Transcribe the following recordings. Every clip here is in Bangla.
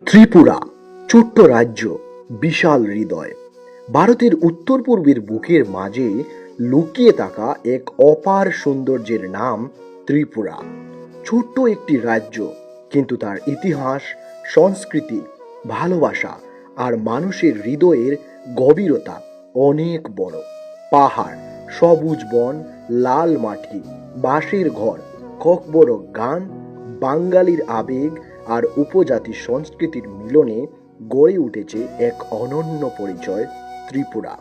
ত্রিপুরা ছোট্ট রাজ্য, বিশাল হৃদয়। ভারতের উত্তর পূর্বের বুকের মাঝে লুকিয়ে থাকা এক অপার সৌন্দর্যের নাম ত্রিপুরা। ছোট্ট একটি রাজ্য, কিন্তু তার ইতিহাস, সংস্কৃতি, ভালোবাসা আর মানুষের হৃদয়ের গভীরতা অনেক বড়। পাহাড়, সবুজ বন, লাল মাটি, বাঁশের ঘর, ককবরক গান, বাঙালির আবেগ আর উপজাতি সংস্কৃতির মিলনে গড়ে উঠেছে এক অনন্য পরিচয় ত্রিপুরা।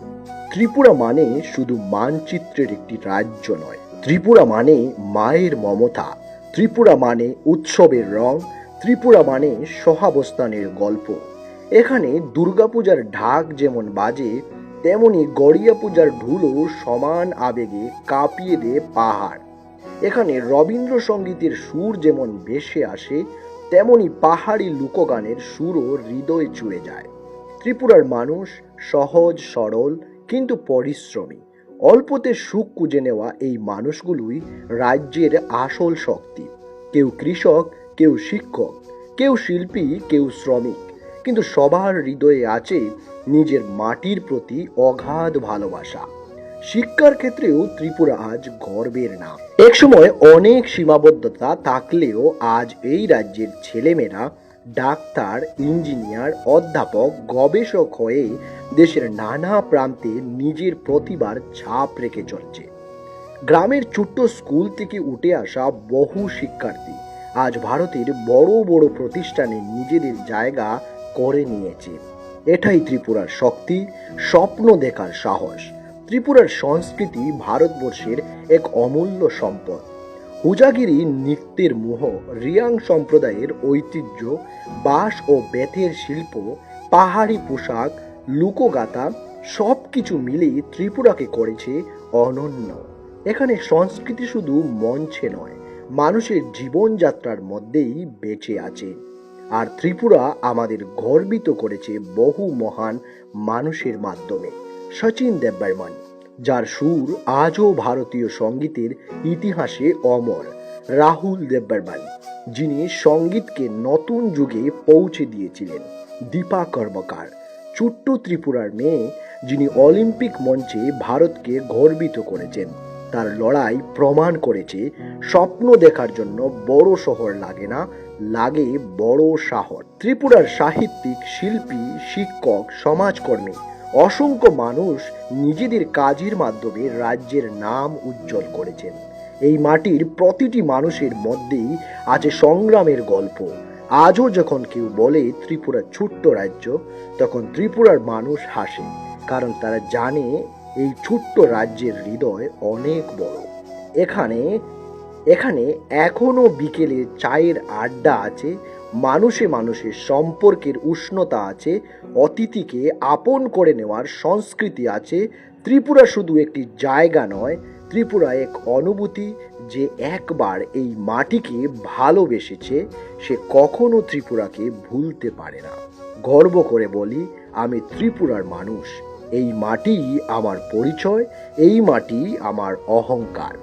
ত্রিপুরা মানে শুধু মানচিত্রের একটি রাজ্য নয়, ত্রিপুরা মানে মায়ের মমতা, ত্রিপুরা মানে উৎসবের রং, ত্রিপুরা মানে সহাবস্থানের গল্প। এখানে দুর্গাপূজার ঢাক যেমন বাজে, তেমনি গড়িয়া পূজার ঢুলও সমান আবেগে কাঁপিয়ে দেয় পাহাড়। এখানে রবীন্দ্রসঙ্গীতের সুর যেমন ভেসে আসে, তেমনি পাহাড়ি লোকগানের সুরও হৃদয়ে ছুঁয়ে যায়। ত্রিপুরার মানুষ সহজ সরল কিন্তু পরিশ্রমী। অল্পতে সুখ খুঁজে নেওয়া এই মানুষগুলোই রাজ্যের আসল শক্তি। কেউ কৃষক, কেউ শিক্ষক, কেউ শিল্পী, কেউ শ্রমিক, কিন্তু সবার হৃদয়ে আছে নিজের মাটির প্রতি অগাধ ভালোবাসা। শিক্ষার ক্ষেত্রেও ত্রিপুরা আজ গর্বের নাম। একসময় অনেক সীমাবদ্ধতা থাকলেও আজ এই রাজ্যের ছেলেমেয়েরা ডাক্তার, ইঞ্জিনিয়ার, অধ্যাপক, গবেষক হয়ে দেশের নানা প্রান্তে নিজের প্রতিভার ছাপ রেখে চলছে। গ্রামের ছোট্ট স্কুল থেকে উঠে আসা বহু শিক্ষার্থী আজ ভারতের বড় বড় প্রতিষ্ঠানে নিজেদের জায়গা করে নিয়েছে। এটাই ত্রিপুরার শক্তি, স্বপ্ন দেখার সাহস। ত্রিপুরার সংস্কৃতি ভারতবর্ষের এক অমূল্য সম্পদ। হুজাগিরি নৃত্যের মোহ, রিয়াং সম্প্রদায়ের ঐতিহ্য, বাঁশ ও বেতের শিল্প, পাহাড়ি পোশাক, লোকগাথা সব কিছু মিলেই ত্রিপুরাকে করেছে অনন্য। এখানে সংস্কৃতি শুধু মঞ্চে নয়, মানুষের জীবনযাত্রার মধ্যেই বেঁচে আছে। আর ত্রিপুরা আমাদের গর্বিত করেছে বহু মহান মানুষের মাধ্যমে। সচিন দেববর্মন, যার সুর আজও ভারতীয় সঙ্গীতের ইতিহাসে অমর। রাহুল দেববর্মন, যিনি সঙ্গীতকে নতুন যুগে পৌঁছে দিয়েছিলেন। দীপা কর্মকার, ছোট্ট ত্রিপুরার মেয়ে, যিনি অলিম্পিক মঞ্চে ভারতকে গর্বিত করেছেন। তার লড়াই প্রমাণ করেছে স্বপ্ন দেখার জন্য বড় শহর লাগে না, লাগে বড় সাহস। ত্রিপুরার সাহিত্যিক, শিল্পী, শিক্ষক, সমাজকর্মী অসংখ্য মানুষ নিজেদের কাজের মাধ্যমে রাজ্যের নাম উজ্জ্বল করেছেন। এই মাটির প্রতিটি মানুষের মধ্যেই আছে সংগ্রামের গল্প। আজও যখন কেউ বলে ত্রিপুরা ছোট্ট রাজ্য, তখন ত্রিপুরার মানুষ হাসে, কারণ তারা জানে এই ছোট্ট রাজ্যের হৃদয় অনেক বড়। এখানে এখানে এখনো বিকেলে চায়ের আড্ডা আছে, মানুষে মানুষের সম্পর্কের উষ্ণতা আছে, অতিথিকে আপন করে নেওয়ার সংস্কৃতি আছে। ত্রিপুরা শুধু একটি জায়গা নয়, ত্রিপুরা এক অনুভূতি। যে একবার এই মাটিকে ভালোবেসেছে, সে কখনো ত্রিপুরাকে ভুলতে পারে না। গর্ব করে বলি, আমি ত্রিপুরার মানুষ। এই মাটি আমার পরিচয়, এই মাটি আমার অহংকার।